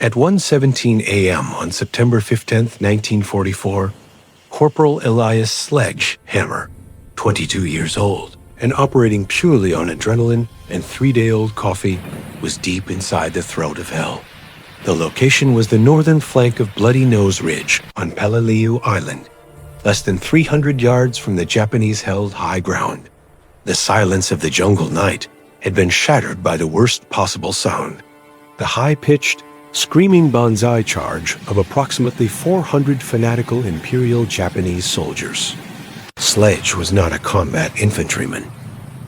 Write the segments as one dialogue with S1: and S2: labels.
S1: At 1:17 a.m. on September 15, 1944, Corporal Elias Sledge, Hammer, 22 years old, and operating purely on adrenaline and 3-day-old coffee, was deep inside the throat of hell. The location was the northern flank of Bloody Nose Ridge on Peleliu Island, less than 300 yards from the Japanese-held high ground. The silence of the jungle night had been shattered by the worst possible sound: the high-pitched, screaming Banzai charge of approximately 400 fanatical Imperial Japanese soldiers. Sledge was not a combat infantryman.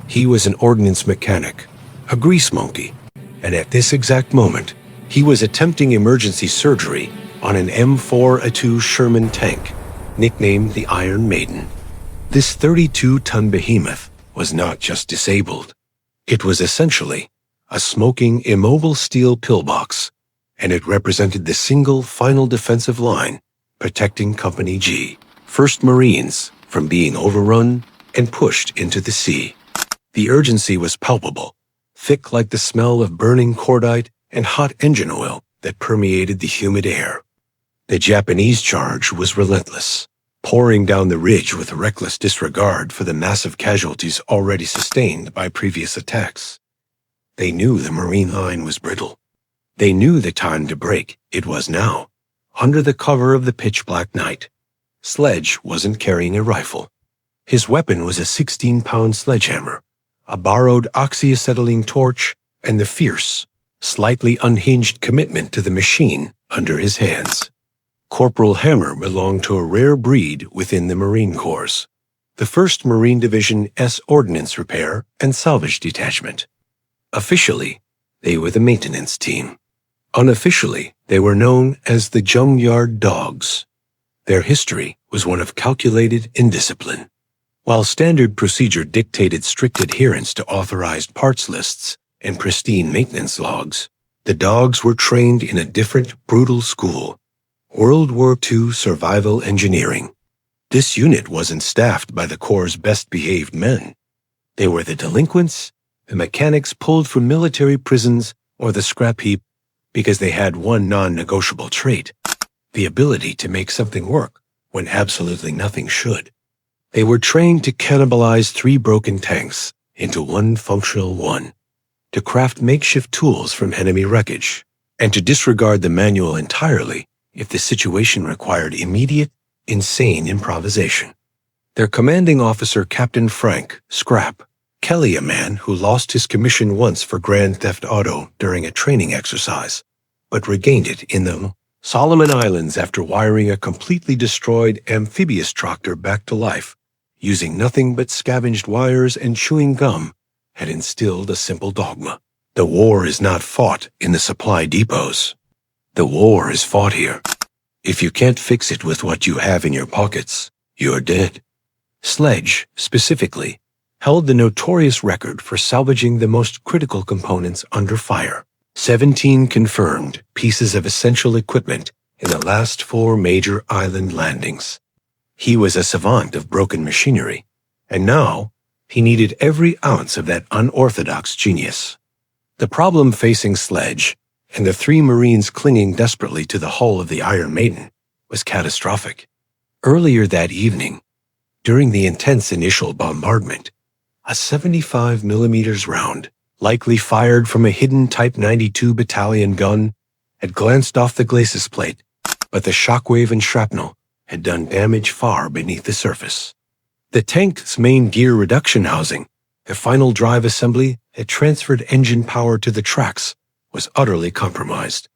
S1: He was an ordnance mechanic, a grease monkey, and at this exact moment, he was attempting emergency surgery on an M4A2 Sherman tank, nicknamed the Iron Maiden. This 32-ton behemoth was not just disabled. It was essentially a smoking, immobile steel pillbox, and it represented the single final defensive line protecting Company G, 1st Marines, from being overrun and pushed into the sea. The urgency was palpable, thick like the smell of burning cordite and hot engine oil that permeated the humid air. The Japanese charge was relentless, pouring down the ridge with reckless disregard for the massive casualties already sustained by previous attacks. They knew the Marine line was brittle. They knew the time to break. It was now, under the cover of the pitch-black night. Sledge wasn't carrying a rifle. His weapon was a 16-pound sledgehammer, a borrowed oxyacetylene torch, and the fierce, slightly unhinged commitment to the machine under his hands. Corporal Hammer belonged to a rare breed within the Marine Corps, the 1st Marine Division S Ordnance Repair and Salvage Detachment. Officially, they were the maintenance team. Unofficially, they were known as the Junkyard Dogs. Their history was one of calculated indiscipline. While standard procedure dictated strict adherence to authorized parts lists and pristine maintenance logs, the dogs were trained in a different, brutal school: World War II survival engineering. This unit wasn't staffed by the Corps' best-behaved men. They were the delinquents, the mechanics pulled from military prisons or the scrap heap because they had one non-negotiable trait: the ability to make something work when absolutely nothing should. They were trained to cannibalize 3 broken tanks into one functional one, to craft makeshift tools from enemy wreckage, and to disregard the manual entirely if the situation required immediate, insane improvisation. Their commanding officer, Captain Frank Scrap Kelly, a man who lost his commission once for grand theft auto during a training exercise, but regained it in the Solomon Islands after wiring a completely destroyed amphibious tractor back to life, using nothing but scavenged wires and chewing gum, had instilled a simple dogma: the war is not fought in the supply depots. The war is fought here. If you can't fix it with what you have in your pockets, you're dead. Sledge, specifically, held the notorious record for salvaging the most critical components under fire: 17 confirmed pieces of essential equipment in the last 4 major island landings. He was a savant of broken machinery, and now he needed every ounce of that unorthodox genius. The problem facing Sledge and the 3 Marines clinging desperately to the hull of the Iron Maiden was catastrophic. Earlier that evening, during the intense initial bombardment, a 75mm round, likely fired from a hidden Type 92 battalion gun, had glanced off the glacis plate, but the shockwave and shrapnel had done damage far beneath the surface. The tank's main gear reduction housing, the final drive assembly that transferred engine power to the tracks, was utterly compromised.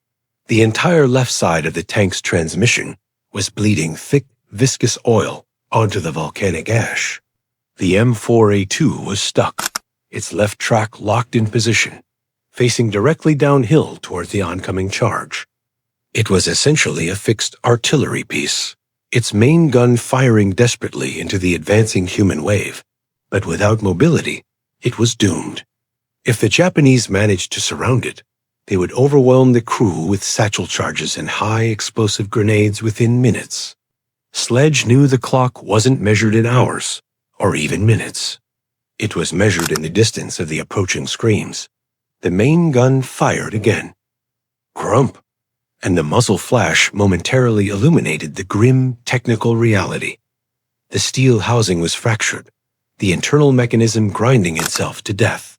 S1: The entire left side of the tank's transmission was bleeding thick, viscous oil onto the volcanic ash. The M4A2 was stuck, its left track locked in position, facing directly downhill towards the oncoming charge. It was essentially a fixed artillery piece, its main gun firing desperately into the advancing human wave, but without mobility, it was doomed. If the Japanese managed to surround it, they would overwhelm the crew with satchel charges and high explosive grenades within minutes. Sledge knew the clock wasn't measured in hours, or even minutes. It was measured in the distance of the approaching screams. The main gun fired again. Crump! and the muzzle flash momentarily illuminated the grim technical reality. The steel housing was fractured, the internal mechanism grinding itself to death.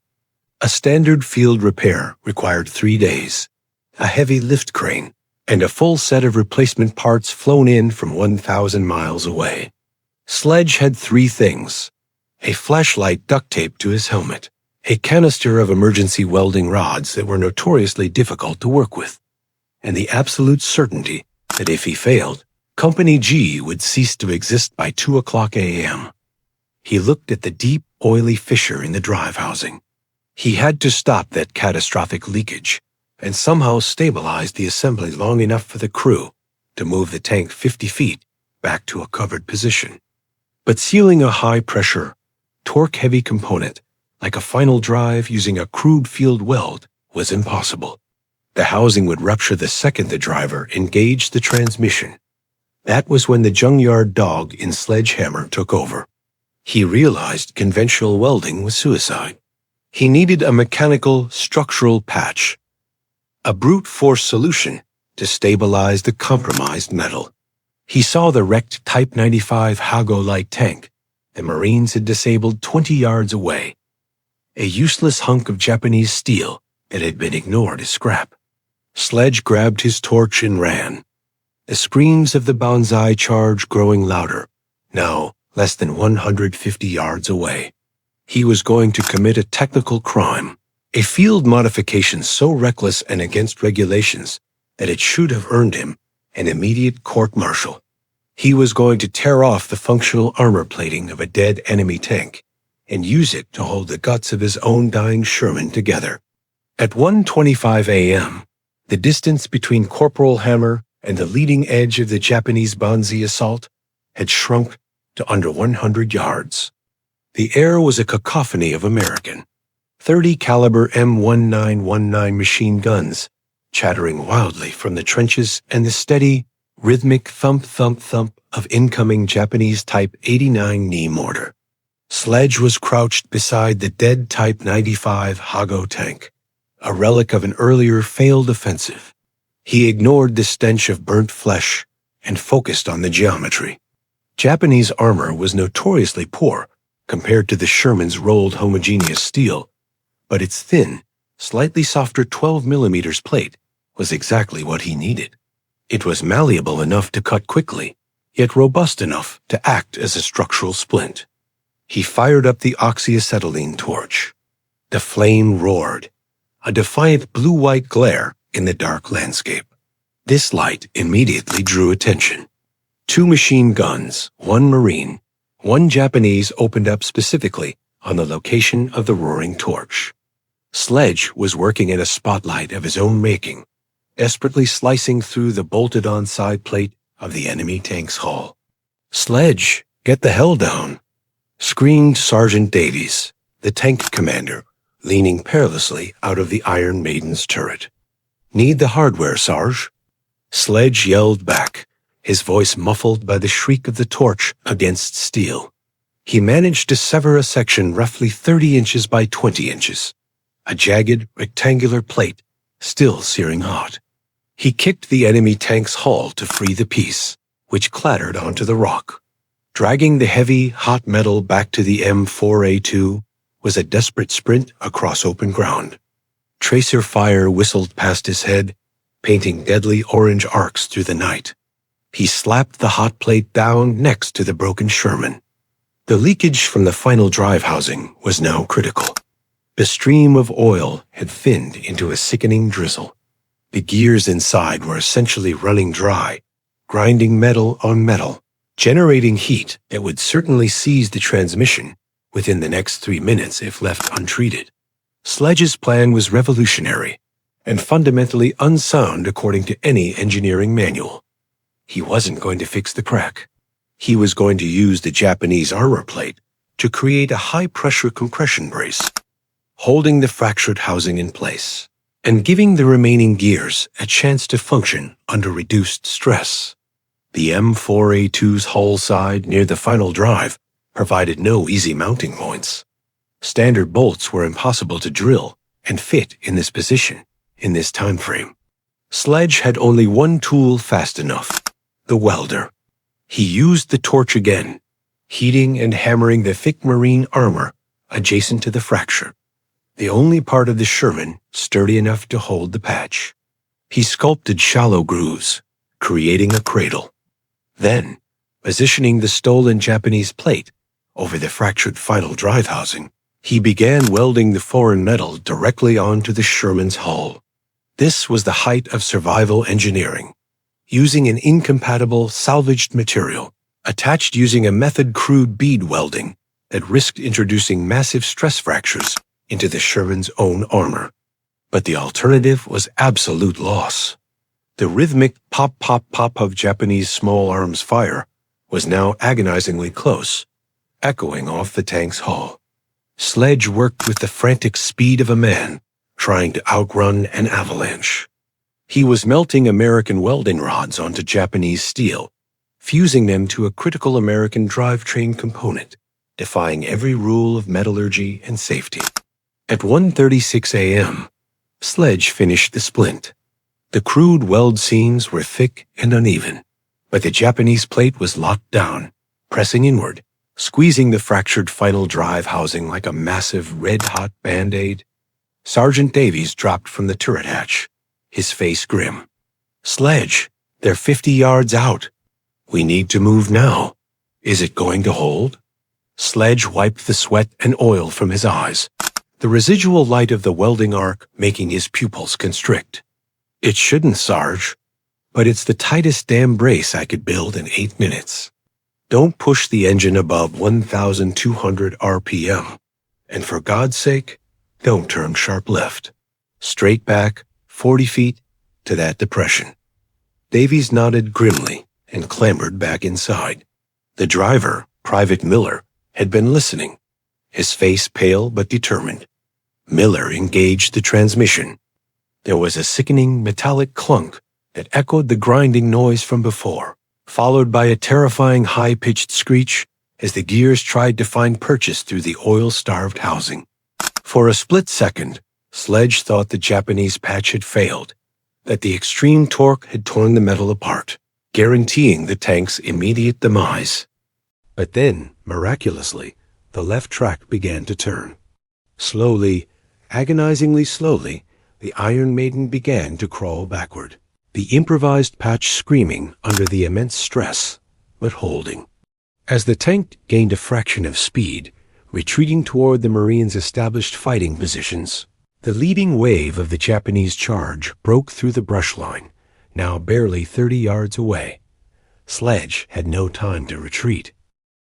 S1: A standard field repair required 3 days, a heavy lift crane, and a full set of replacement parts flown in from 1,000 miles away. Sledge had 3 things: a flashlight duct taped to his helmet, a canister of emergency welding rods that were notoriously difficult to work with, and the absolute certainty that if he failed, Company G would cease to exist by 2:00 a.m. He looked at the deep, oily fissure in the drive housing. He had to stop that catastrophic leakage and somehow stabilize the assembly long enough for the crew to move the tank 50 feet back to a covered position. But sealing a high-pressure, torque-heavy component like a final drive using a crude field weld was impossible. The housing would rupture the second the driver engaged the transmission. That was when the Junkyard Dog in Sledgehammer took over. He realized conventional welding was suicide. He needed a mechanical, structural patch, a brute force solution to stabilize the compromised metal. He saw the wrecked Type 95 Hago light tank the Marines had disabled 20 yards away, a useless hunk of Japanese steel that had been ignored as scrap. Sledge grabbed his torch and ran, the screams of the Banzai charge growing louder, now less than 150 yards away. He was going to commit a technical crime, a field modification so reckless and against regulations that it should have earned him an immediate court-martial. He was going to tear off the functional armor plating of a dead enemy tank and use it to hold the guts of his own dying Sherman together. At 1:25 a.m., the distance between Corporal Hammer and the leading edge of the Japanese Banzai assault had shrunk to under 100 yards. The air was a cacophony of American 30 caliber M1919 machine guns chattering wildly from the trenches and the steady, rhythmic thump-thump-thump of incoming Japanese Type 89 knee mortar. Sledge was crouched beside the dead Type 95 Hago tank, a relic of an earlier failed offensive. He ignored the stench of burnt flesh and focused on the geometry. Japanese armor was notoriously poor compared to the Sherman's rolled homogeneous steel, but its thin, slightly softer 12mm plate was exactly what he needed. It was malleable enough to cut quickly, yet robust enough to act as a structural splint. He fired up the oxyacetylene torch. The flame roared, a defiant blue-white glare in the dark landscape. This light immediately drew attention. 2 machine guns, 1 Marine, 1 Japanese opened up specifically on the location of the roaring torch. Sledge was working in a spotlight of his own making, desperately slicing through the bolted-on side plate of the enemy tank's hull. "Sledge, get the hell down!" screamed Sergeant Davies, the tank commander, leaning perilously out of the Iron Maiden's turret. "Need the hardware, Sarge." Sledge yelled back, his voice muffled by the shriek of the torch against steel. He managed to sever a section roughly 30 inches by 20 inches, a jagged, rectangular plate still searing hot. He kicked the enemy tank's hull to free the piece, which clattered onto the rock. Dragging the heavy, hot metal back to the M4A2 was a desperate sprint across open ground. Tracer fire whistled past his head, painting deadly orange arcs through the night. He slapped the hot plate down next to the broken Sherman. The leakage from the final drive housing was now critical. The stream of oil had thinned into a sickening drizzle. The gears inside were essentially running dry, grinding metal on metal, generating heat that would certainly seize the transmission within the next 3 minutes if left untreated. Sledge's plan was revolutionary and fundamentally unsound according to any engineering manual. He wasn't going to fix the crack. He was going to use the Japanese armor plate to create a high-pressure compression brace, holding the fractured housing in place and giving the remaining gears a chance to function under reduced stress. The M4A2's hull side near the final drive provided no easy mounting points. Standard bolts were impossible to drill and fit in this position in this time frame. Sledge had only one tool fast enough: the welder. He used the torch again, heating and hammering the thick marine armor adjacent to the fracture, the only part of the Sherman sturdy enough to hold the patch. He sculpted shallow grooves, creating a cradle. Then, positioning the stolen Japanese plate over the fractured final drive housing, he began welding the foreign metal directly onto the Sherman's hull. This was the height of survival engineering, using an incompatible salvaged material, attached using a method crude bead welding that risked introducing massive stress fractures into the Sherman's own armor. But the alternative was absolute loss. The rhythmic pop-pop-pop of Japanese small arms fire was now agonizingly close, echoing off the tank's hull. Sledge worked with the frantic speed of a man trying to outrun an avalanche. He was melting American welding rods onto Japanese steel, fusing them to a critical American drivetrain component, defying every rule of metallurgy and safety. At 1:36 a.m., Sledge finished the splint. The crude weld seams were thick and uneven, but the Japanese plate was locked down, pressing inward, squeezing the fractured final drive housing like a massive red-hot Band-Aid. Sergeant Davies dropped from the turret hatch, his face grim. "Sledge, they're 50 yards out. We need to move now. Is it going to hold?" Sledge wiped the sweat and oil from his eyes, the residual light of the welding arc making his pupils constrict. "It shouldn't, Sarge, but it's the tightest damn brace I could build in 8 minutes. Don't push the engine above 1,200 RPM. And for God's sake, don't turn sharp left. Straight back, 40 feet, to that depression." Davies nodded grimly and clambered back inside. The driver, Private Miller, had been listening, his face pale but determined. Miller engaged the transmission. There was a sickening metallic clunk that echoed the grinding noise from before, followed by a terrifying high-pitched screech as the gears tried to find purchase through the oil-starved housing. For a split second, Sledge thought the Japanese patch had failed, that the extreme torque had torn the metal apart, guaranteeing the tank's immediate demise. But then, miraculously, the left track began to turn. Slowly, agonizingly slowly, the Iron Maiden began to crawl backward, the improvised patch screaming under the immense stress, but holding. As the tank gained a fraction of speed, retreating toward the Marines' established fighting positions, the leading wave of the Japanese charge broke through the brush line, now barely 30 yards away. Sledge had no time to retreat.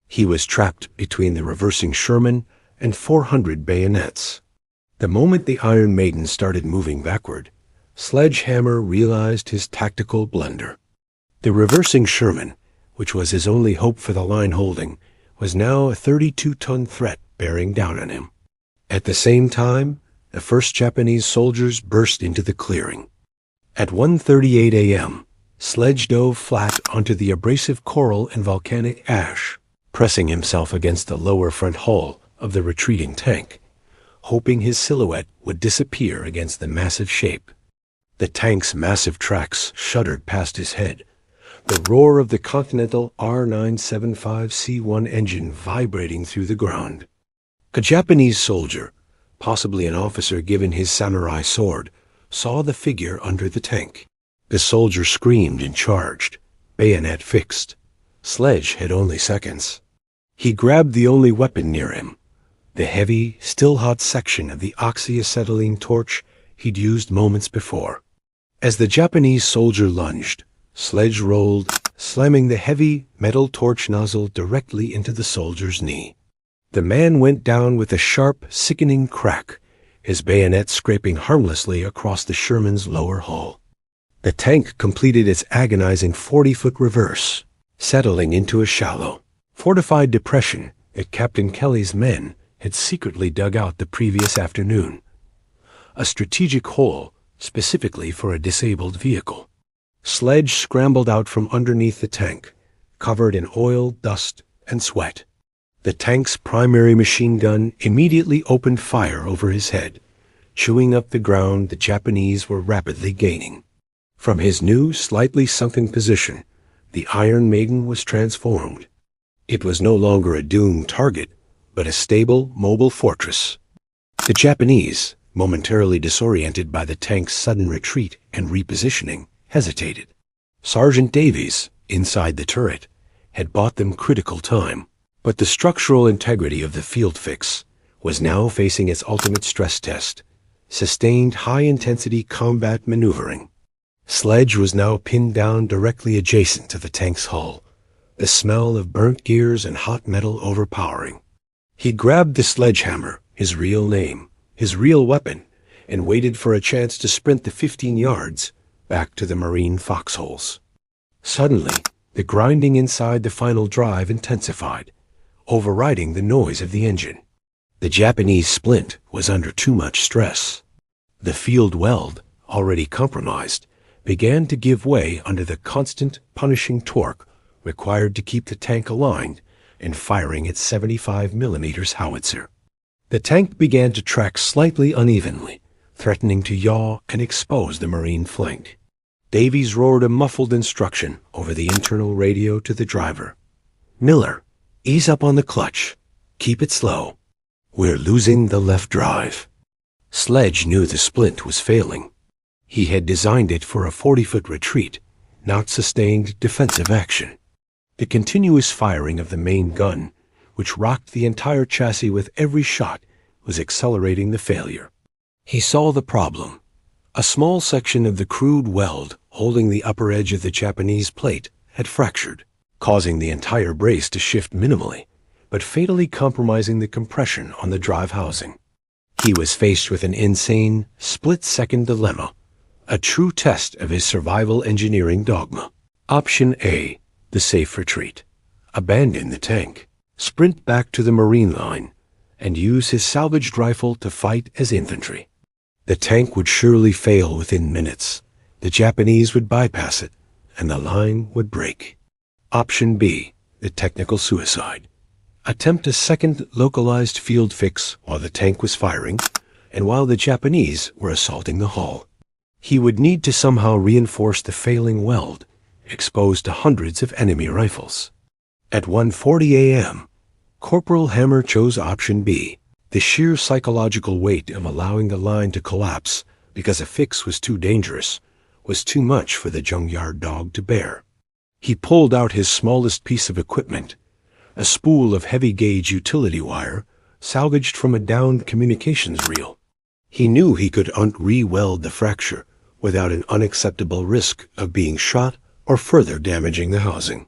S1: He was trapped between the reversing Sherman and 400 bayonets. The moment the Iron Maiden started moving backward, Sledgehammer realized his tactical blunder. The reversing Sherman, which was his only hope for the line holding, was now a 32-ton threat bearing down on him. At the same time, the first Japanese soldiers burst into the clearing. At 1:38 a.m., Sledge dove flat onto the abrasive coral and volcanic ash, pressing himself against the lower front hull of the retreating tank, hoping his silhouette would disappear against the massive shape. The tank's massive tracks shuddered past his head, the roar of the Continental R975C1 engine vibrating through the ground. A Japanese soldier, possibly an officer given his samurai sword, saw the figure under the tank. The soldier screamed and charged, bayonet fixed. Sledge had only seconds. He grabbed the only weapon near him, the heavy, still-hot section of the oxyacetylene torch he'd used moments before. As the Japanese soldier lunged, Sledge rolled, slamming the heavy metal torch nozzle directly into the soldier's knee. The man went down with a sharp, sickening crack, his bayonet scraping harmlessly across the Sherman's lower hull. The tank completed its agonizing 40-foot reverse, settling into a shallow, fortified depression that Captain Kelly's men had secretly dug out the previous afternoon. A strategic hole specifically for a disabled vehicle. Sledge scrambled out from underneath the tank, covered in oil, dust, and sweat. The tank's primary machine gun immediately opened fire over his head, chewing up the ground the Japanese were rapidly gaining. From his new, slightly sunken position, the Iron Maiden was transformed. It was no longer a doomed target, but a stable, mobile fortress. The Japanese, momentarily disoriented by the tank's sudden retreat and repositioning, hesitated. Sergeant Davies, inside the turret, had bought them critical time, but the structural integrity of the field fix was now facing its ultimate stress test, sustained high-intensity combat maneuvering. Sledge was now pinned down directly adjacent to the tank's hull, the smell of burnt gears and hot metal overpowering. He grabbed the sledgehammer, his real name, his real weapon, and waited for a chance to sprint the 15 yards back to the Marine foxholes. Suddenly, the grinding inside the final drive intensified, overriding the noise of the engine. The Japanese splint was under too much stress. The field weld, already compromised, began to give way under the constant, punishing torque required to keep the tank aligned and firing its 75mm howitzer. The tank began to track slightly unevenly, threatening to yaw and expose the Marine flank. Davies roared a muffled instruction over the internal radio to the driver. "Miller, ease up on the clutch. Keep it slow. We're losing the left drive." Sledge knew the splint was failing. He had designed it for a 40-foot retreat, not sustained defensive action. The continuous firing of the main gun, which rocked the entire chassis with every shot, was accelerating the failure. He saw the problem. A small section of the crude weld holding the upper edge of the Japanese plate had fractured, causing the entire brace to shift minimally, but fatally compromising the compression on the drive housing. He was faced with an insane, split-second dilemma, a true test of his survival engineering dogma. Option A, the safe retreat. Abandon the tank, sprint back to the Marine line, and use his salvaged rifle to fight as infantry. The tank would surely fail within minutes. The Japanese would bypass it, and the line would break. Option B, the technical suicide. Attempt a second localized field fix while the tank was firing, and while the Japanese were assaulting the hull. He would need to somehow reinforce the failing weld, exposed to hundreds of enemy rifles. At 1:40 a.m., Corporal Hammer chose option B. The sheer psychological weight of allowing the line to collapse because a fix was too dangerous was too much for the Junkyard Dog to bear. He pulled out his smallest piece of equipment, a spool of heavy-gauge utility wire salvaged from a downed communications reel. He knew he could re-weld the fracture without an unacceptable risk of being shot or further damaging the housing.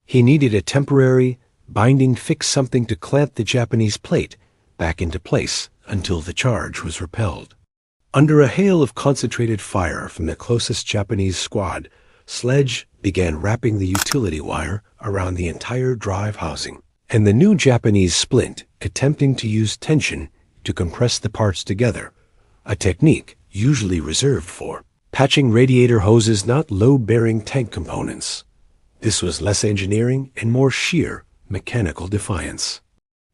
S1: He needed a temporary, binding fix, something to clamp the Japanese plate back into place until the charge was repelled. Under a hail of concentrated fire from the closest Japanese squad, Sledge began wrapping the utility wire around the entire drive housing, and the new Japanese splint attempting to use tension to compress the parts together, a technique usually reserved for patching radiator hoses, not load-bearing tank components. This was less engineering and more sheer mechanical defiance.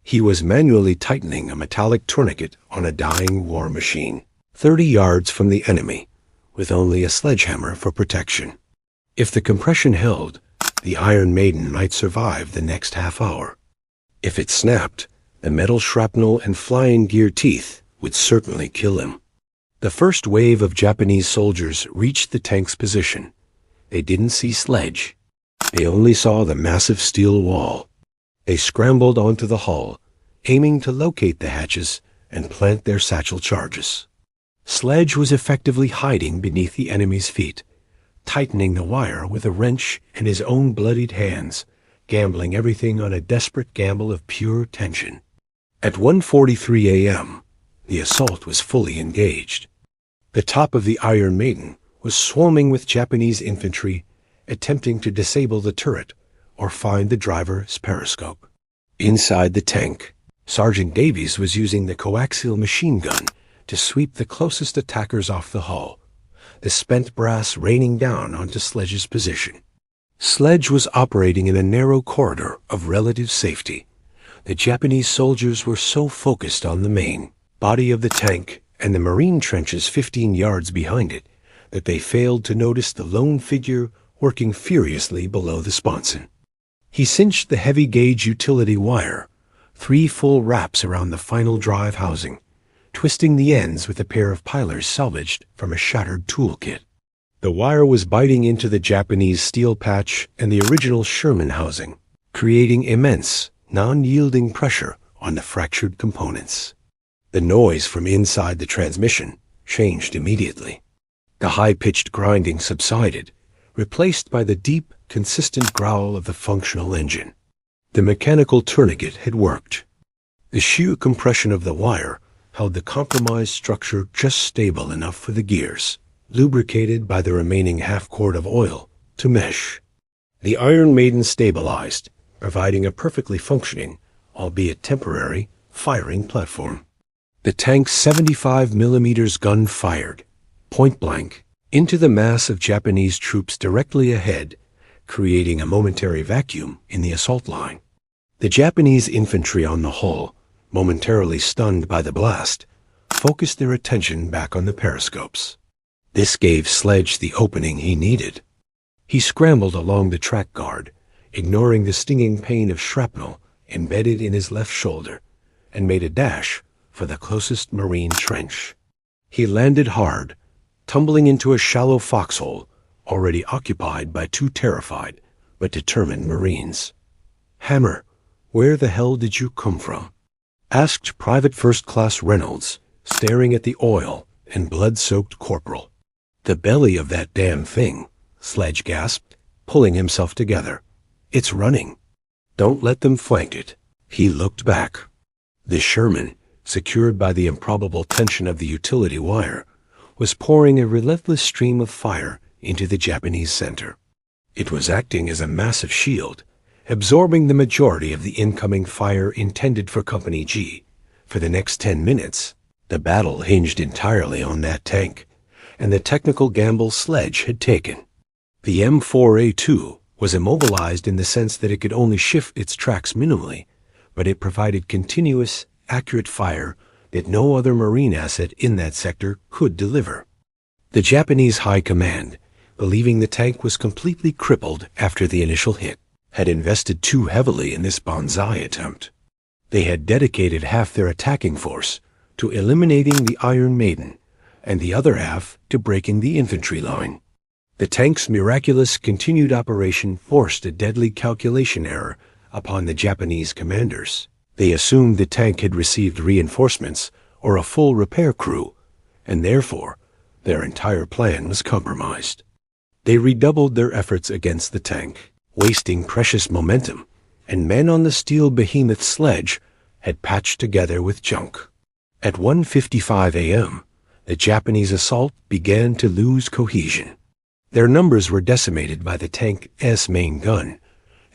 S1: He was manually tightening a metallic tourniquet on a dying war machine, 30 yards from the enemy, with only a sledgehammer for protection. If the compression held, the Iron Maiden might survive the next half hour. If it snapped, the metal shrapnel and flying gear teeth would certainly kill him. The first wave of Japanese soldiers reached the tank's position. They didn't see Sledge. They only saw the massive steel wall. They scrambled onto the hull, aiming to locate the hatches and plant their satchel charges. Sledge was effectively hiding beneath the enemy's feet, tightening the wire with a wrench and his own bloodied hands, gambling everything on a desperate gamble of pure tension. At 1:43 a.m., the assault was fully engaged. The top of the Iron Maiden was swarming with Japanese infantry attempting to disable the turret or find the driver's periscope. Inside the tank, Sergeant Davies was using the coaxial machine gun to sweep the closest attackers off the hull, the spent brass raining down onto Sledge's position. Sledge was operating in a narrow corridor of relative safety. The Japanese soldiers were so focused on the main body of the tank and the Marine trenches 15 yards behind it that they failed to notice the lone figure working furiously below the sponson. He cinched the heavy-gauge utility wire, 3 full wraps around the final drive housing, twisting the ends with a pair of pilers salvaged from a shattered toolkit. The wire was biting into the Japanese steel patch and the original Sherman housing, creating immense, non-yielding pressure on the fractured components. The noise from inside the transmission changed immediately. The high-pitched grinding subsided, replaced by the deep, consistent growl of the functional engine. The mechanical tourniquet had worked. The sheer compression of the wire held the compromised structure just stable enough for the gears, lubricated by the remaining half-quart of oil, to mesh. The Iron Maiden stabilized, providing a perfectly functioning, albeit temporary, firing platform. The tank's 75mm gun fired, point-blank, into the mass of Japanese troops directly ahead, creating a momentary vacuum in the assault line. The Japanese infantry on the hull, momentarily stunned by the blast, focused their attention back on the periscopes. This gave Sledge the opening he needed. He scrambled along the track guard, ignoring the stinging pain of shrapnel embedded in his left shoulder, and made a dash for the closest Marine trench. He landed hard, tumbling into a shallow foxhole already occupied by 2 terrified but determined Marines. "Hammer, where the hell did you come from?" asked Private First Class Reynolds, staring at the oil and blood-soaked corporal. "The belly of that damn thing," Sledge gasped, pulling himself together. "It's running. Don't let them flank it." He looked back. The Sherman, secured by the improbable tension of the utility wire, was pouring a relentless stream of fire into the Japanese center. It was acting as a massive shield, absorbing the majority of the incoming fire intended for Company G. For the next 10 minutes, the battle hinged entirely on that tank, and the technical gamble Sledge had taken. The M4A2 was immobilized in the sense that it could only shift its tracks minimally, but it provided continuous, accurate fire that no other Marine asset in that sector could deliver. The Japanese High Command, believing the tank was completely crippled after the initial hit, had invested too heavily in this Banzai attempt. They had dedicated half their attacking force to eliminating the Iron Maiden, and the other half to breaking the infantry line. The tank's miraculous continued operation forced a deadly calculation error upon the Japanese commanders. They assumed the tank had received reinforcements or a full repair crew, and therefore their entire plan was compromised. They redoubled their efforts against the tank, wasting precious momentum, and men on the steel behemoth Sledge had patched together with junk. At 1:55 a.m., the Japanese assault began to lose cohesion. Their numbers were decimated by the tank's main gun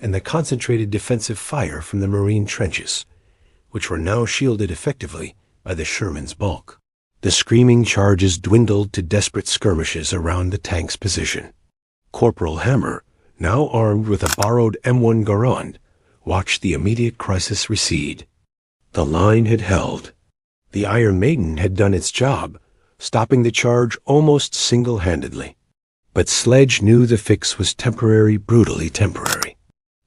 S1: and the concentrated defensive fire from the Marine trenches, which were now shielded effectively by the Sherman's bulk. The screaming charges dwindled to desperate skirmishes around the tank's position. Corporal Hammer, now armed with a borrowed M1 Garand, watched the immediate crisis recede. The line had held. The Iron Maiden had done its job, stopping the charge almost single-handedly. But Sledge knew the fix was temporary, brutally temporary.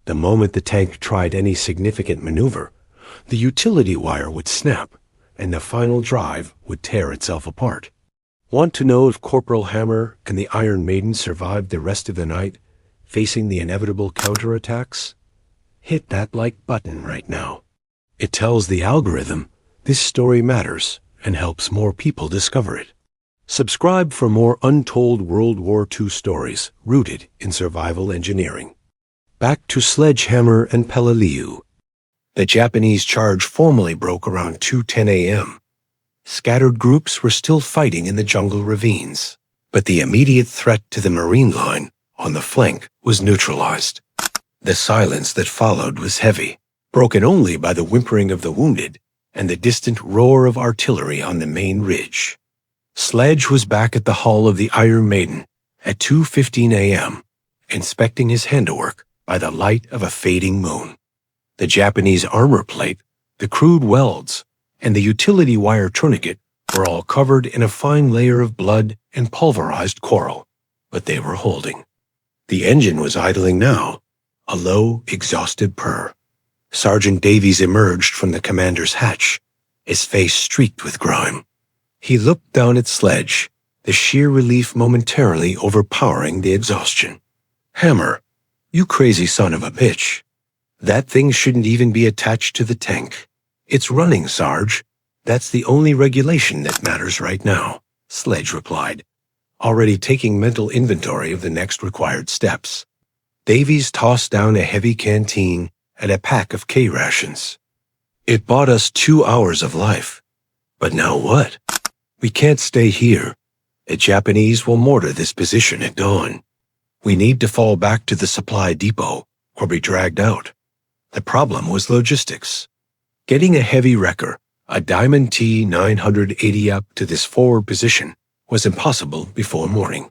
S1: The moment the tank tried any significant maneuver, the utility wire would snap, and the final drive would tear itself apart. Want to know if Corporal Hammer and the Iron Maiden survived the rest of the night, facing the inevitable counterattacks? Hit that like button right now. It tells the algorithm this story matters and helps more people discover it. Subscribe for more untold World War II stories rooted in survival engineering. Back to Sledgehammer and Peleliu. The Japanese charge formally broke around 2:10 a.m. Scattered groups were still fighting in the jungle ravines, but the immediate threat to the Marine line on the flank was neutralized. The silence that followed was heavy, broken only by the whimpering of the wounded and the distant roar of artillery on the main ridge. Sledge was back at the hull of the Iron Maiden at 2:15 a.m., inspecting his handiwork by the light of a fading moon. The Japanese armor plate, the crude welds, and the utility wire tourniquet were all covered in a fine layer of blood and pulverized coral, but they were holding. The engine was idling now, a low, exhausted purr. Sergeant Davies emerged from the commander's hatch, his face streaked with grime. He looked down at Sledge, the sheer relief momentarily overpowering the exhaustion. "Hammer, you crazy son of a bitch. That thing shouldn't even be attached to the tank. It's running, Sarge. That's the only regulation that matters right now," Sledge replied, already taking mental inventory of the next required steps. Davies tossed down a heavy canteen and a pack of K-rations. "It bought us 2 hours of life. But now what? We can't stay here. The Japanese will mortar this position at dawn. We need to fall back to the supply depot or be dragged out." The problem was logistics. Getting a heavy wrecker, a Diamond T-980 up to this forward position was impossible before morning.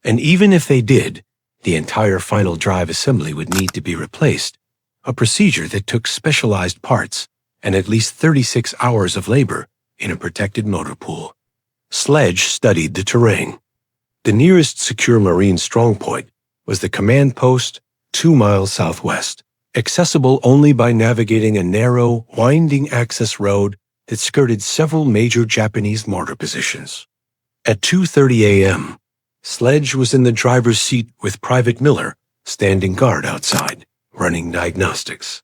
S1: And even if they did, the entire final drive assembly would need to be replaced, a procedure that took specialized parts and at least 36 hours of labor in a protected motor pool. Sledge studied the terrain. The nearest secure marine strongpoint was the command post 2 miles southwest, accessible only by navigating a narrow, winding access road that skirted several major Japanese mortar positions. At 2:30 a.m., Sledge was in the driver's seat with Private Miller standing guard outside, running diagnostics.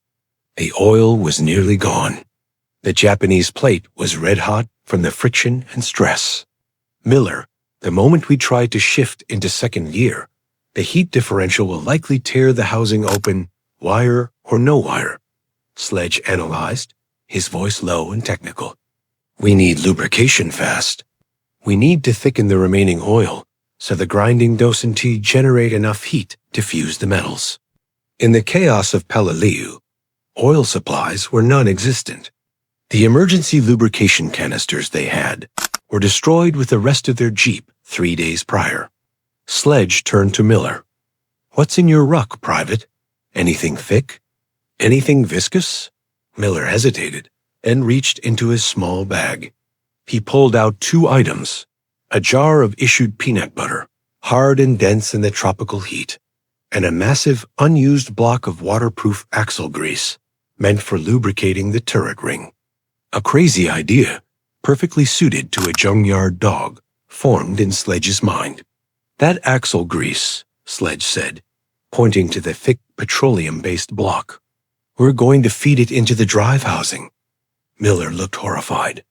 S1: The oil was nearly gone. The Japanese plate was red-hot from the friction and stress. "Miller, the moment we try to shift into second gear, the heat differential will likely tear the housing open, wire or no wire," Sledge analyzed, his voice low and technical. "We need lubrication fast. We need to thicken the remaining oil so the grinding docent generate enough heat to fuse the metals." In the chaos of Peleliu, oil supplies were non-existent. The emergency lubrication canisters they had were destroyed with the rest of their Jeep 3 days prior. Sledge turned to Miller. "What's in your ruck, Private? Anything thick? Anything viscous?" Miller hesitated and reached into his small bag. He pulled out 2 items, a jar of issued peanut butter, hard and dense in the tropical heat, and a massive, unused block of waterproof axle grease, meant for lubricating the turret ring. A crazy idea, perfectly suited to a junkyard dog, formed in Sledge's mind. "That axle grease," Sledge said, pointing to the thick petroleum-based block. "We're going to feed it into the drive housing." Miller looked horrified.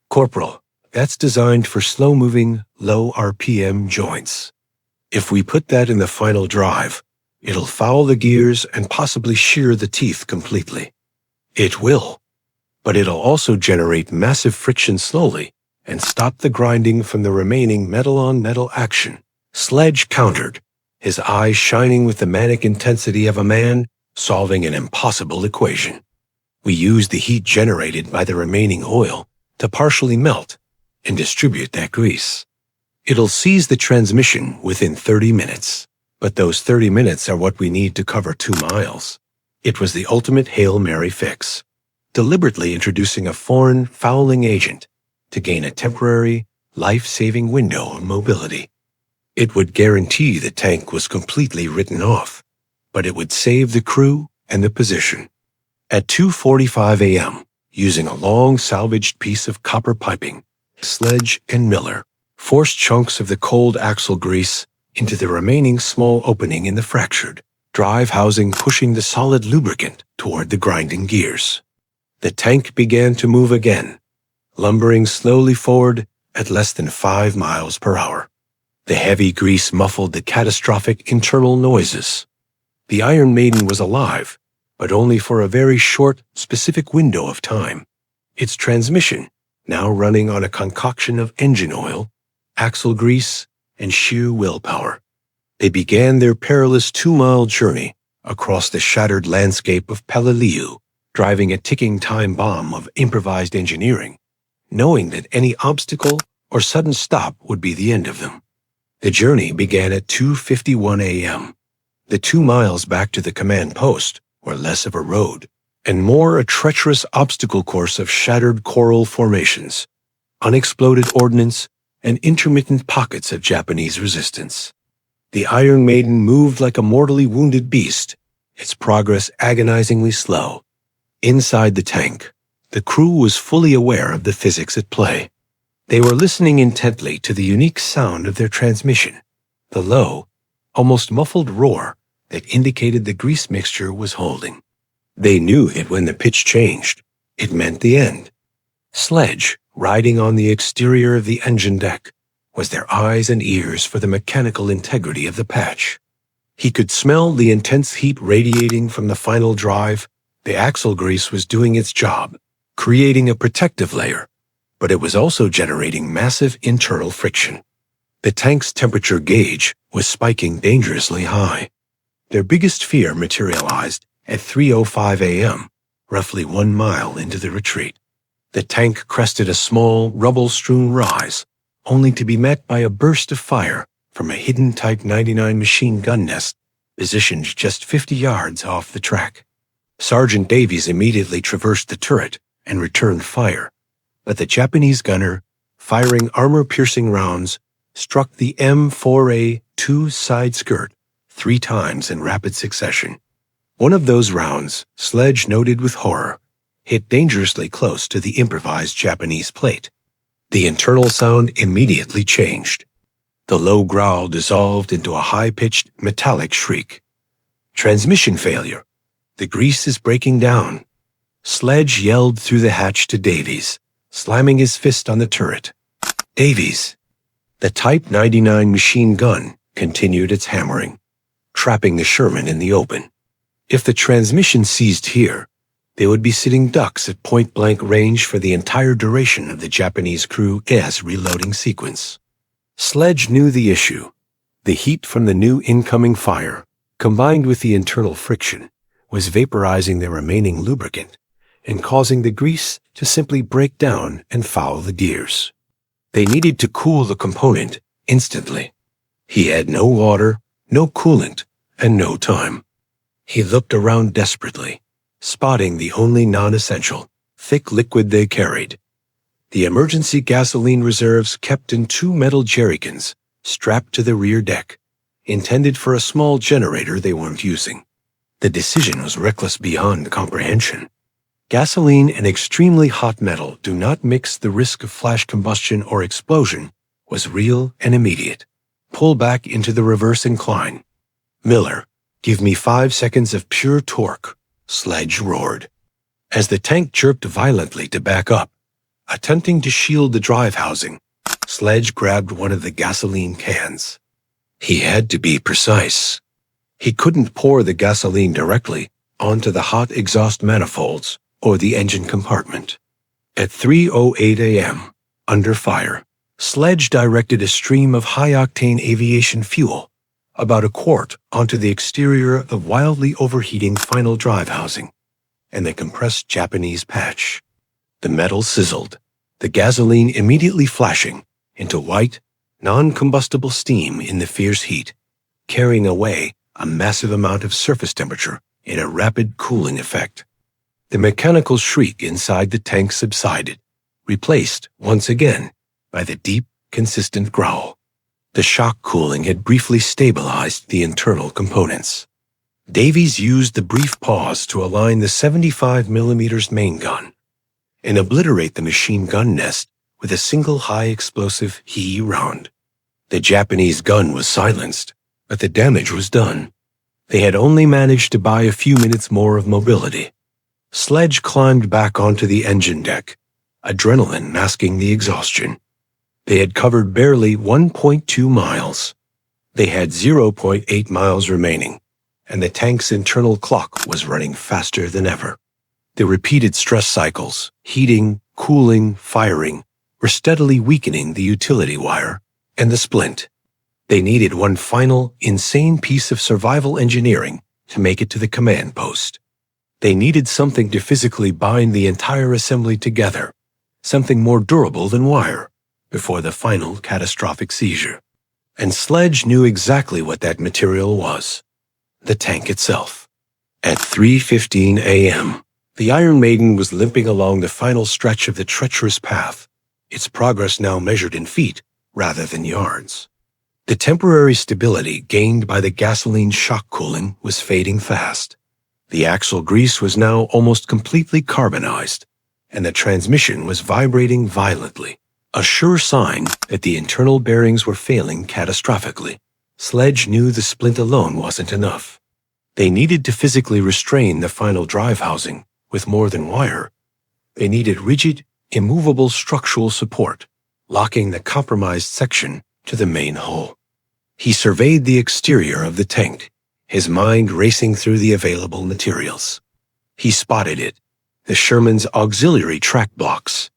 S1: "Corporal, that's designed for slow-moving, low RPM joints. If we put that in the final drive, it'll foul the gears and possibly shear the teeth completely." "It will, but it'll also generate massive friction slowly and stop the grinding from the remaining metal-on-metal action," Sledge countered, his eyes shining with the manic intensity of a man solving an impossible equation. "We use the heat generated by the remaining oil to partially melt and distribute that grease. It'll seize the transmission within 30 minutes, but those 30 minutes are what we need to cover 2 miles. It was the ultimate Hail Mary fix, deliberately introducing a foreign fouling agent to gain a temporary, life-saving window of mobility. It would guarantee the tank was completely written off, but it would save the crew and the position. At 2:45 a.m., using a long salvaged piece of copper piping, Sledge and Miller forced chunks of the cold axle grease into the remaining small opening in the fractured drive housing, pushing the solid lubricant toward the grinding gears. The tank began to move again, lumbering slowly forward at less than 5 miles per hour. The heavy grease muffled the catastrophic internal noises. The Iron Maiden was alive, but only for a very short, specific window of time. Its transmission, now running on a concoction of engine oil, axle grease, and sheer willpower. They began their perilous 2-mile journey across the shattered landscape of Peleliu, driving a ticking time bomb of improvised engineering, knowing that any obstacle or sudden stop would be the end of them. The journey began at 2:51 a.m. The 2 miles back to the command post were less of a road and more a treacherous obstacle course of shattered coral formations. unexploded ordnance, and intermittent pockets of Japanese resistance. The Iron Maiden moved like a mortally wounded beast, its progress agonizingly slow. Inside the tank, the crew was fully aware of the physics at play. They were listening intently to the unique sound of their transmission, the low, almost muffled roar that indicated the grease mixture was holding. They knew it when the pitch changed. It meant the end. Sledge, riding on the exterior of the engine deck, was their eyes and ears for the mechanical integrity of the patch. He could smell the intense heat radiating from the final drive. The axle grease was doing its job, creating a protective layer, but it was also generating massive internal friction. The tank's temperature gauge was spiking dangerously high. Their biggest fear materialized at 3:05 a.m., roughly 1 mile into the retreat. The tank crested a small, rubble-strewn rise, only to be met by a burst of fire from a hidden Type 99 machine gun nest positioned just 50 yards off the track. Sergeant Davies immediately traversed the turret and returned fire, but the Japanese gunner, firing armor-piercing rounds, struck the M4A2 side skirt 3 times in rapid succession. One of those rounds, Sledge noted with horror, hit dangerously close to the improvised Japanese plate. The internal sound immediately changed. The low growl dissolved into a high-pitched metallic shriek. Transmission failure. The grease is breaking down. Sledge yelled through the hatch to Davies, slamming his fist on the turret. Davies. The Type 99 machine gun continued its hammering, trapping the Sherman in the open. If the transmission ceased here, they would be sitting ducks at point-blank range for the entire duration of the Japanese crew gas reloading sequence. Sledge knew the issue. The heat from the new incoming fire, combined with the internal friction, was vaporizing the remaining lubricant and causing the grease to simply break down and foul the gears. They needed to cool the component instantly. He had no water, no coolant, and no time. He looked around desperately, spotting the only non-essential, thick liquid they carried. The emergency gasoline reserves kept in 2 metal jerrycans strapped to the rear deck, intended for a small generator they weren't using. The decision was reckless beyond comprehension. Gasoline and extremely hot metal do not mix. The risk of flash combustion or explosion was real and immediate. Pull back into the reverse incline. Miller, give me 5 seconds of pure torque, Sledge roared. As the tank jerked violently to back up, attempting to shield the drive housing, Sledge grabbed one of the gasoline cans. He had to be precise. He couldn't pour the gasoline directly onto the hot exhaust manifolds or the engine compartment. At 3:08 a.m., under fire, Sledge directed a stream of high-octane aviation fuel, about a quart, onto the exterior of wildly overheating final drive housing and the compressed Japanese patch. The metal sizzled, the gasoline immediately flashing into white, non-combustible steam in the fierce heat, carrying away a massive amount of surface temperature in a rapid cooling effect. The mechanical shriek inside the tank subsided, replaced once again by the deep, consistent growl. The shock cooling had briefly stabilized the internal components. Davies used the brief pause to align the 75mm main gun and obliterate the machine gun nest with a single high-explosive HE round. The Japanese gun was silenced, but the damage was done. They had only managed to buy a few minutes more of mobility. Sledge climbed back onto the engine deck, adrenaline masking the exhaustion. They had covered barely 1.2 miles. They had 0.8 miles remaining, and the tank's internal clock was running faster than ever. The repeated stress cycles, heating, cooling, firing, were steadily weakening the utility wire and the splint. They needed one final, insane piece of survival engineering to make it to the command post. They needed something to physically bind the entire assembly together, something more durable than wire, before the final catastrophic seizure. And Sledge knew exactly what that material was: the tank itself. At 3:15 a.m., the Iron Maiden was limping along the final stretch of the treacherous path its progress now measured in feet rather than yards. The temporary stability gained by the gasoline shock cooling was fading fast. The axle grease was now almost completely carbonized, and the transmission was vibrating violently, a sure sign that the internal bearings were failing catastrophically. Sledge knew the splint alone wasn't enough. They needed to physically restrain the final drive housing with more than wire. They needed rigid, immovable structural support, locking the compromised section to the main hull. He surveyed the exterior of the tank, his mind racing through the available materials. He spotted it, the Sherman's auxiliary track blocks.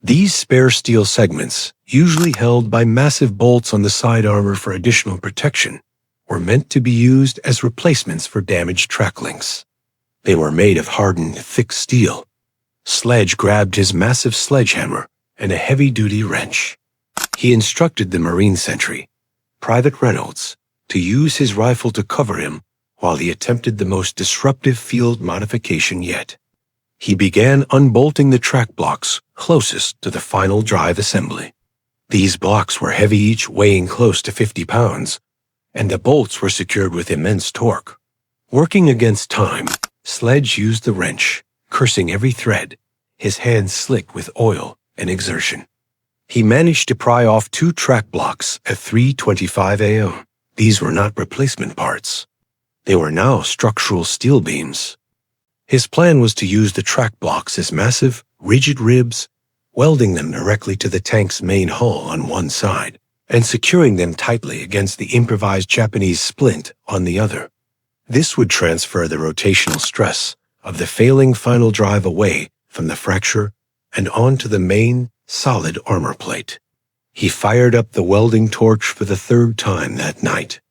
S1: These spare steel segments, usually held by massive bolts on the side armor for additional protection, were meant to be used as replacements for damaged track links. They were made of hardened, thick steel. Sledge grabbed his massive sledgehammer and a heavy-duty wrench. He instructed the Marine sentry, Private Reynolds, to use his rifle to cover him while he attempted the most disruptive field modification yet. He began unbolting the track blocks closest to the final drive assembly. These blocks were heavy, each weighing close to 50 pounds, and the bolts were secured with immense torque. Working against time, Sledge used the wrench, cursing every thread, his hands slick with oil and exertion. He managed to pry off 2 track blocks at 3:25 a.m. These were not replacement parts. They were now structural steel beams. His plan was to use the track blocks as massive, rigid ribs, welding them directly to the tank's main hull on one side, and securing them tightly against the improvised Japanese splint on the other. This would transfer the rotational stress of the failing final drive away from the fracture and onto the main, solid armor plate. He fired up the welding torch for the 3rd time that night.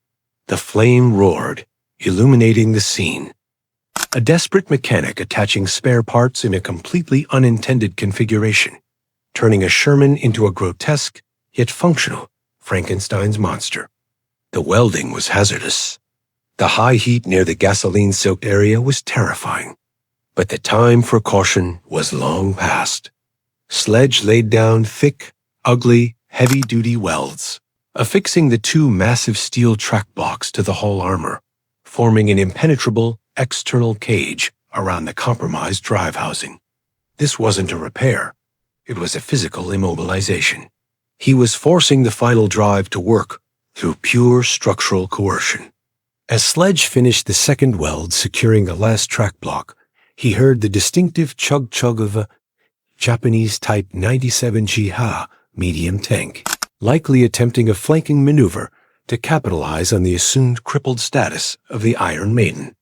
S1: The flame roared, illuminating the scene. A desperate mechanic attaching spare parts in a completely unintended configuration, turning a Sherman into a grotesque, yet functional, Frankenstein's monster. The welding was hazardous. The high heat near the gasoline-soaked area was terrifying. But the time for caution was long past. Sledge laid down thick, ugly, heavy-duty welds, affixing the 2 massive steel track blocks to the hull armor, forming an impenetrable external cage around the compromised drive housing. This wasn't a repair. It was a physical immobilization. He was forcing the final drive to work through pure structural coercion. As Sledge finished the second weld securing the last track block, he heard the distinctive chug-chug of a Japanese Type 97 Jiha medium tank, likely attempting a flanking maneuver to capitalize on the assumed crippled status of the Iron Maiden.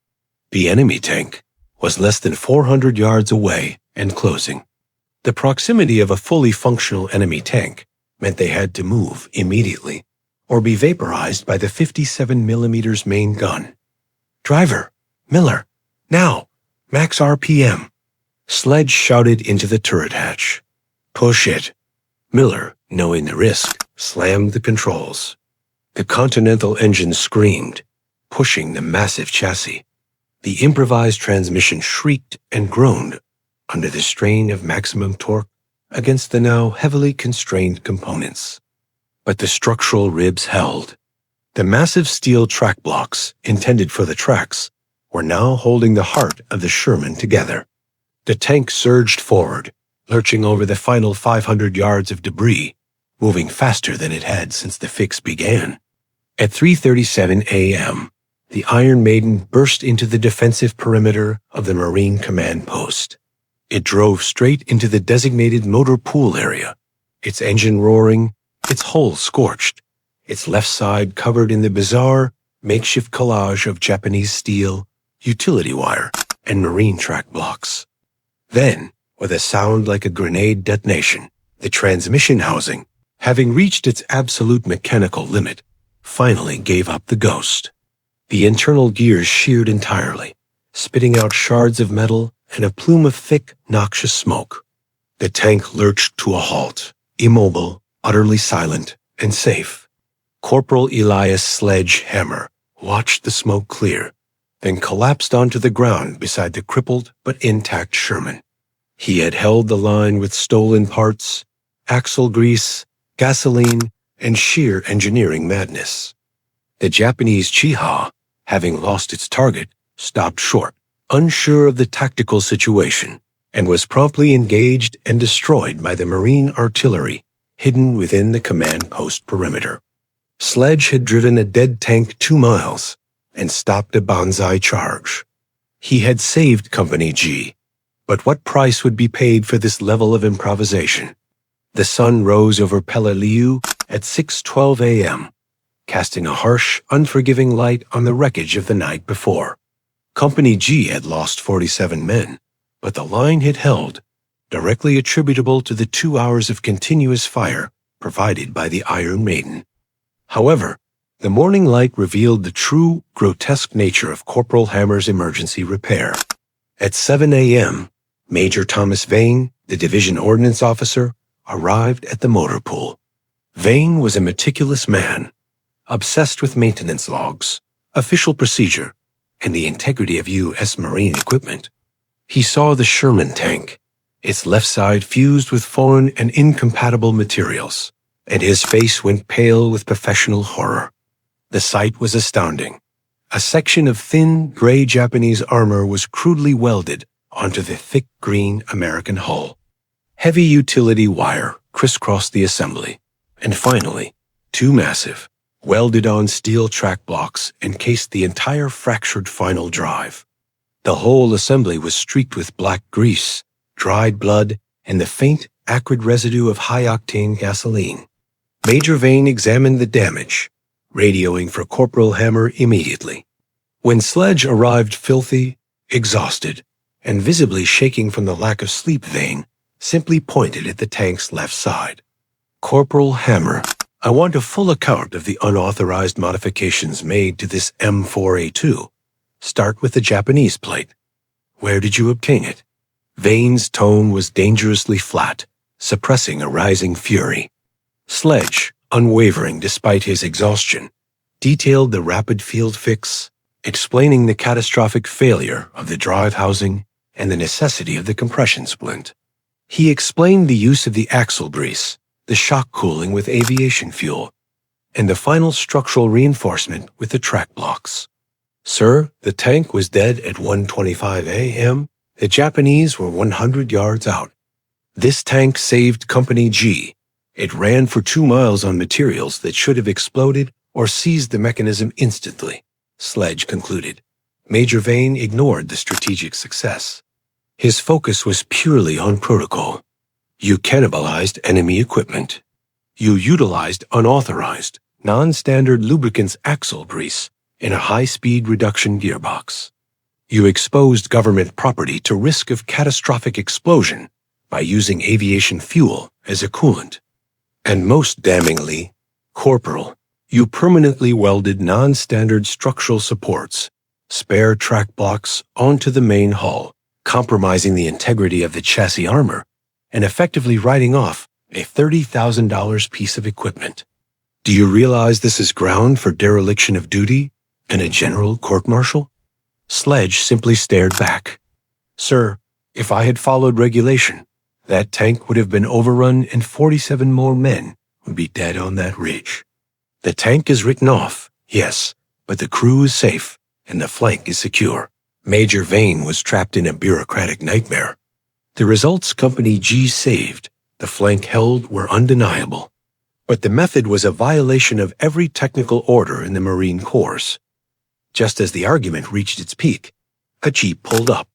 S1: The enemy tank was less than 400 yards away and closing. The proximity of a fully functional enemy tank meant they had to move immediately or be vaporized by the 57mm main gun. "Driver! Miller! Now! Max RPM!" Sledge shouted into the turret hatch. "Push it." Miller, knowing the risk, slammed the controls. The Continental engine screamed, pushing the massive chassis. The improvised transmission shrieked and groaned under the strain of maximum torque against the now heavily constrained components. But the structural ribs held. The massive steel track blocks, intended for the tracks, were now holding the heart of the Sherman together. The tank surged forward, lurching over the final 500 yards of debris, moving faster than it had since the fix began. At 3:37 a.m., the Iron Maiden burst into the defensive perimeter of the Marine Command Post. It drove straight into the designated motor pool area, its engine roaring, its hull scorched, its left side covered in the bizarre, makeshift collage of Japanese steel, utility wire, and marine track blocks. Then, with a sound like a grenade detonation, the transmission housing, having reached its absolute mechanical limit, finally gave up the ghost. The internal gears sheared entirely, spitting out shards of metal and a plume of thick, noxious smoke. The tank lurched to a halt, immobile, utterly silent, and safe. Corporal Elias Sledgehammer watched the smoke clear, then collapsed onto the ground beside the crippled but intact Sherman. He had held the line with stolen parts, axle grease, gasoline, and sheer engineering madness. The Japanese Chiha, having lost its target, stopped short, unsure of the tactical situation, and was promptly engaged and destroyed by the Marine artillery hidden within the command post perimeter. Sledge had driven a dead tank 2 miles and stopped a Banzai charge. He had saved Company G, but what price would be paid for this level of improvisation? The sun rose over Peleliu at 6:12 a.m., casting a harsh, unforgiving light on the wreckage of the night before. Company G had lost 47 men, but the line had held, directly attributable to the 2 hours of continuous fire provided by the Iron Maiden. However, the morning light revealed the true, grotesque nature of Corporal Hammer's emergency repair. At 7 a.m., Major Thomas Vane, the division ordnance officer, arrived at the motor pool. Vane was a meticulous man, obsessed with maintenance logs, official procedure, and the integrity of U.S. Marine equipment. He saw the Sherman tank, its left side fused with foreign and incompatible materials, and his face went pale with professional horror. The sight was astounding. A section of thin, gray Japanese armor was crudely welded onto the thick green American hull. Heavy utility wire crisscrossed the assembly, and finally, 2 massive, welded-on steel track blocks encased the entire fractured final drive. The whole assembly was streaked with black grease, dried blood, and the faint, acrid residue of high-octane gasoline. Major Vane examined the damage, radioing for Corporal Hammer immediately. When Sledge arrived filthy, exhausted, and visibly shaking from the lack of sleep, Vane simply pointed at the tank's left side. "Corporal Hammer, I want a full account of the unauthorized modifications made to this M4A2. Start with the Japanese plate. Where did you obtain it?" Vane's tone was dangerously flat, suppressing a rising fury. Sledge, unwavering despite his exhaustion, detailed the rapid field fix, explaining the catastrophic failure of the drive housing and the necessity of the compression splint. He explained the use of the axle grease, the shock cooling with aviation fuel, and the final structural reinforcement with the track blocks. "Sir, the tank was dead at 1:25 a.m. The Japanese were 100 yards out. This tank saved Company G. It ran for 2 miles on materials that should have exploded or seized the mechanism instantly," Sledge concluded. Major Vane ignored the strategic success. His focus was purely on protocol. You cannibalized enemy equipment. You utilized unauthorized, non-standard lubricants axle grease in a high-speed reduction gearbox. You exposed government property to risk of catastrophic explosion by using aviation fuel as a coolant. And most damningly, Corporal, you permanently welded non-standard structural supports, spare track blocks onto the main hull, compromising the integrity of the chassis armor and effectively writing off a $30,000 piece of equipment. Do you realize this is ground for dereliction of duty and a general court-martial? Sledge simply stared back. "Sir, if I had followed regulation, that tank would have been overrun and 47 more men would be dead on that ridge. The tank is written off, yes, but the crew is safe and the flank is secure." Major Vane was trapped in a bureaucratic nightmare. The results Company G saved, the flank held, were undeniable. But the method was a violation of every technical order in the Marine Corps. Just as the argument reached its peak, a jeep pulled up.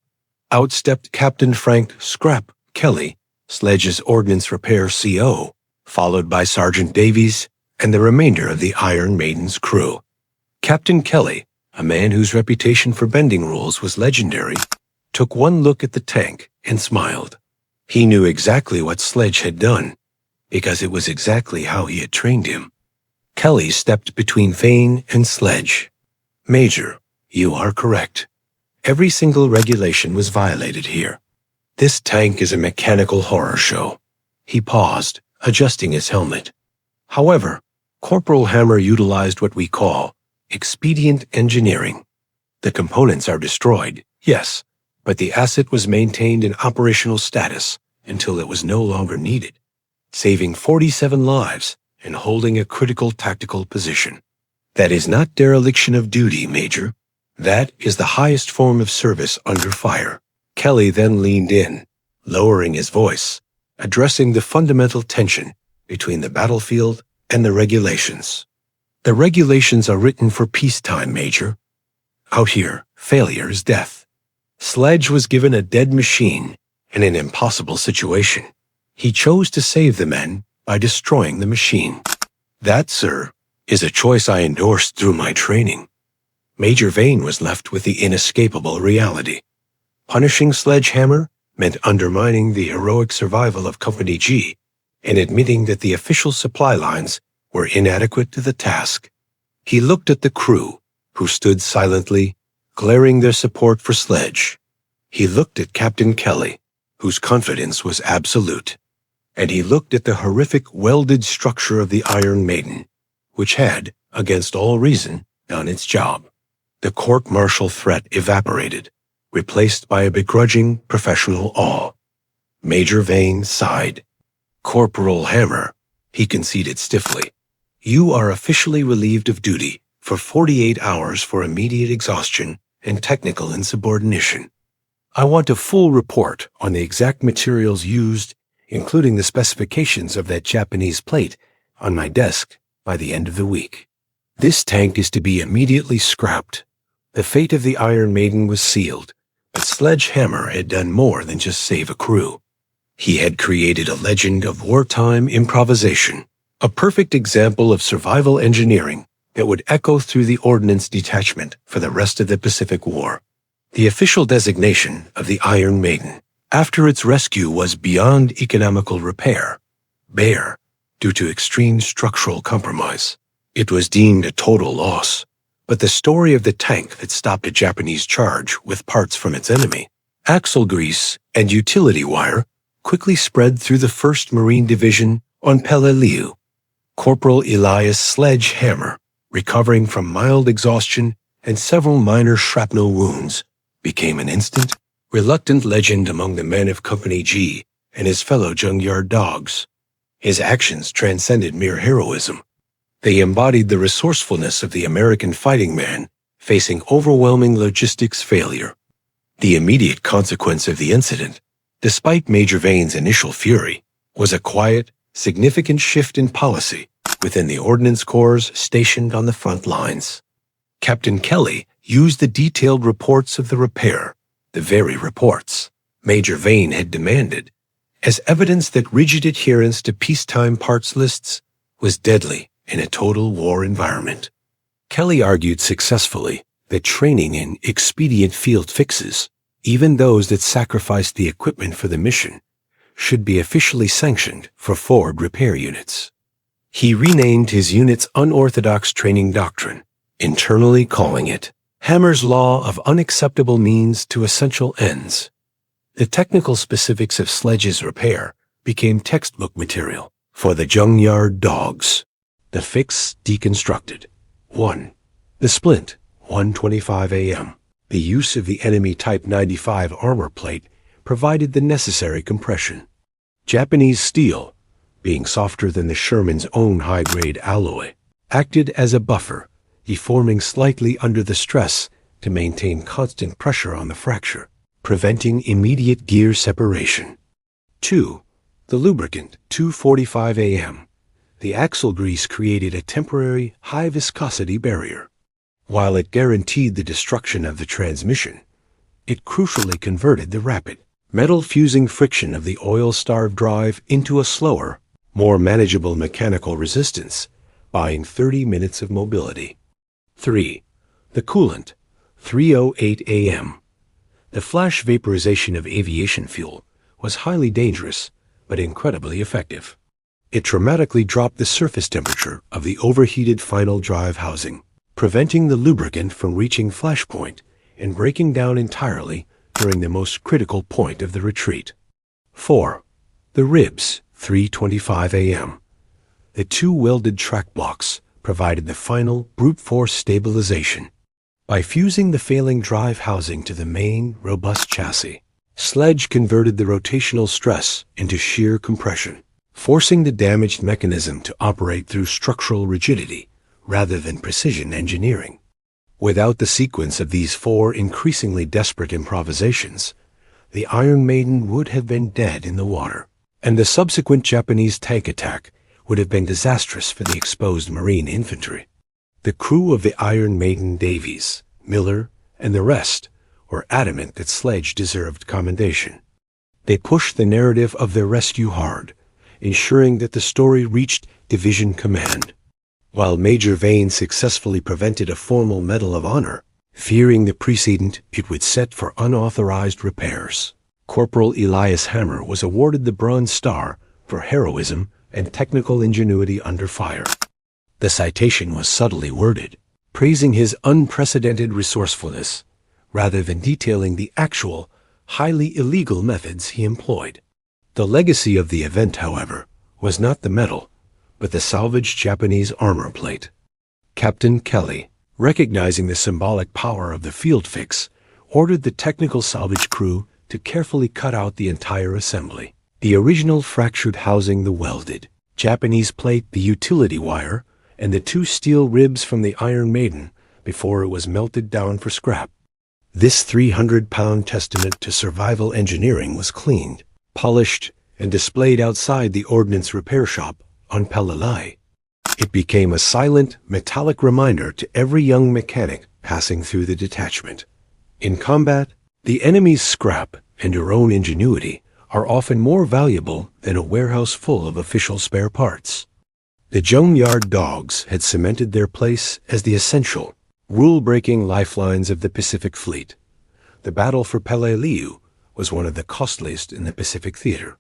S1: Out stepped Captain Frank "Scrap" Kelly, Sledge's ordnance repair CO, followed by Sergeant Davies and the remainder of the Iron Maiden's crew. Captain Kelly, a man whose reputation for bending rules was legendary, took one look at the tank and smiled. He knew exactly what Sledge had done, because it was exactly how he had trained him. Kelly stepped between Vane and Sledge. "Major, you are correct. Every single regulation was violated here. This tank is a mechanical horror show." He paused, adjusting his helmet. "However, Corporal Hammer utilized what we call expedient engineering. The components are destroyed, yes, but the asset was maintained in operational status until it was no longer needed. saving 47 lives and holding a critical tactical position. That is not dereliction of duty, Major. That is the highest form of service under fire. Kelly then leaned in, lowering his voice, addressing the fundamental tension between the battlefield and the regulations. The regulations are written for peacetime, Major. Out here, failure is death. Sledge was given a dead machine in an impossible situation. He chose to save the men by destroying the machine. That, sir, is a choice I endorsed through my training. Major Vane was left with the inescapable reality. Punishing Sledgehammer meant undermining the heroic survival of Company G and admitting that the official supply lines were inadequate to the task. He looked at the crew, who stood silently, glaring their support for Sledge. He looked at Captain Kelly, whose confidence was absolute. And he looked at the horrific welded structure of the Iron Maiden, which had, against all reason, done its job. The court-martial threat evaporated, replaced by a begrudging professional awe. Major Vane sighed. "Corporal Hammer," he conceded stiffly, "you are officially relieved of duty for 48 hours for immediate exhaustion and technical insubordination. I want a full report on the exact materials used, including the specifications of that Japanese plate, on my desk by the end of the week. This tank is to be immediately scrapped." The fate of the Iron Maiden was sealed, but Sledgehammer had done more than just save a crew. He had created a legend of wartime improvisation, a perfect example of survival engineering that would echo through the Ordnance Detachment for the rest of the Pacific War. The official designation of the Iron Maiden after its rescue was beyond economical repair, bare, due to extreme structural compromise. It was deemed a total loss, but the story of the tank that stopped a Japanese charge with parts from its enemy, axle grease, and utility wire quickly spread through the 1st Marine Division on Peleliu. Corporal Elias Sledgehammer, recovering from mild exhaustion and several minor shrapnel wounds, became an instant, reluctant legend among the men of Company G and his fellow Junkyard Dogs. His actions transcended mere heroism. They embodied the resourcefulness of the American fighting man facing overwhelming logistics failure. The immediate consequence of the incident, despite Major Vane's initial fury, was a quiet, significant shift in policy within the Ordnance Corps stationed on the front lines. Captain Kelly used the detailed reports of the repair, the very reports Major Vane had demanded, as evidence that rigid adherence to peacetime parts lists was deadly in a total war environment. Kelly argued successfully that training in expedient field fixes, even those that sacrificed the equipment for the mission, should be officially sanctioned for forward repair units. He renamed his unit's unorthodox training doctrine, internally calling it Hammer's Law of Unacceptable Means to Essential Ends. The technical specifics of Sledge's repair became textbook material for the Junkyard Dogs. The fix deconstructed. 1. The splint, 1:25 a.m. The use of the enemy Type 95 armor plate provided the necessary compression. Japanese steel, being softer than the Sherman's own high-grade alloy, acted as a buffer, deforming slightly under the stress to maintain constant pressure on the fracture, preventing immediate gear separation. 2. The lubricant, 2:45 a.m. The axle grease created a temporary high-viscosity barrier. While it guaranteed the destruction of the transmission, it crucially converted the rapid, metal-fusing friction of the oil-starved drive into a slower, more manageable mechanical resistance, buying 30 minutes of mobility. 3. The coolant, 3:08 a.m. The flash vaporization of aviation fuel was highly dangerous, but incredibly effective. It dramatically dropped the surface temperature of the overheated final drive housing, preventing the lubricant from reaching flash point and breaking down entirely during the most critical point of the retreat. 4. The ribs, 3:25 a.m. The two welded track blocks provided the final brute force stabilization. By fusing the failing drive housing to the main, robust chassis, Sledge converted the rotational stress into shear compression. forcing the damaged mechanism to operate through structural rigidity rather than precision engineering. Without the sequence of these four increasingly desperate improvisations, the Iron Maiden would have been dead in the water, and the subsequent Japanese tank attack would have been disastrous for the exposed Marine infantry. The crew of the Iron Maiden, Davies, Miller, and the rest were adamant that Sledge deserved commendation. They pushed the narrative of their rescue hard, ensuring that the story reached Division Command. While Major Vane successfully prevented a formal Medal of Honor, fearing the precedent it would set for unauthorized repairs, Corporal Elias Hammer was awarded the Bronze Star for heroism and technical ingenuity under fire. The citation was subtly worded, praising his unprecedented resourcefulness, rather than detailing the actual, highly illegal methods he employed. The legacy of the event, however, was not the medal, but the salvaged Japanese armor plate. Captain Kelly, recognizing the symbolic power of the field fix, ordered the technical salvage crew to carefully cut out the entire assembly. The original fractured housing, the welded Japanese plate, the utility wire, and the two steel ribs from the Iron Maiden before it was melted down for scrap. This 300-pound testament to survival engineering was cleaned, polished, and displayed outside the ordnance repair shop on Peleliu. It became a silent, metallic reminder to every young mechanic passing through the detachment. In combat, the enemy's scrap and your own ingenuity are often more valuable than a warehouse full of official spare parts. The Junkyard Dogs had cemented their place as the essential, rule-breaking lifelines of the Pacific Fleet. The battle for Peleliu was one of the costliest in the Pacific Theater.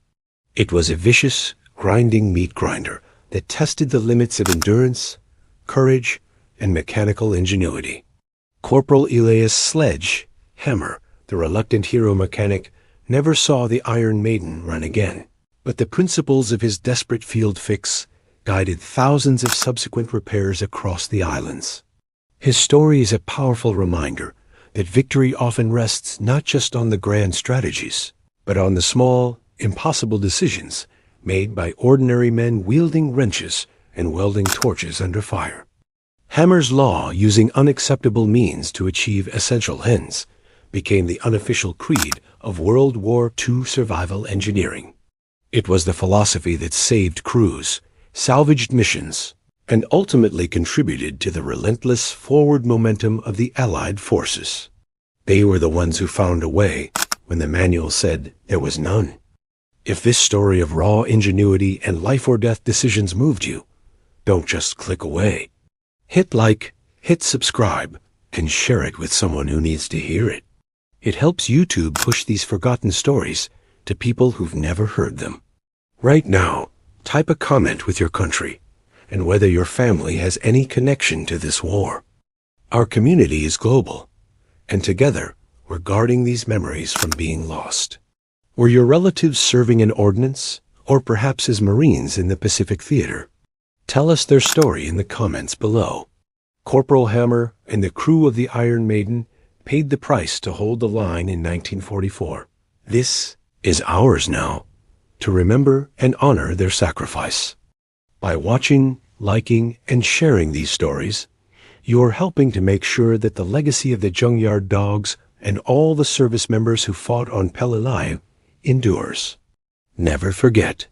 S1: It was a vicious, grinding meat grinder that tested the limits of endurance, courage, and mechanical ingenuity. Corporal Elias Sledge, Hammer, the reluctant hero mechanic, never saw the Iron Maiden run again, but the principles of his desperate field fix guided thousands of subsequent repairs across the islands. His story is a powerful reminder that victory often rests not just on the grand strategies, but on the small, impossible decisions made by ordinary men wielding wrenches and welding torches under fire. Hammer's law, using unacceptable means to achieve essential ends, became the unofficial creed of World War II survival engineering. It was the philosophy that saved crews, salvaged missions, and ultimately contributed to the relentless forward momentum of the Allied forces. They were the ones who found a way when the manual said there was none. If this story of raw ingenuity and life-or-death decisions moved you, don't just click away. Hit like, hit subscribe, and share it with someone who needs to hear it. It helps YouTube push these forgotten stories to people who've never heard them. Right now, type a comment with your country and whether your family has any connection to this war. Our community is global, and together we're guarding these memories from being lost. Were your relatives serving in ordnance, or perhaps as Marines in the Pacific Theater? Tell us their story in the comments below. Corporal Hammer and the crew of the Iron Maiden paid the price to hold the line in 1944. This is ours now, to remember and honor their sacrifice. By watching, liking, and sharing these stories, you are helping to make sure that the legacy of the Junkyard Dogs and all the service members who fought on Peleliu endures. Never forget,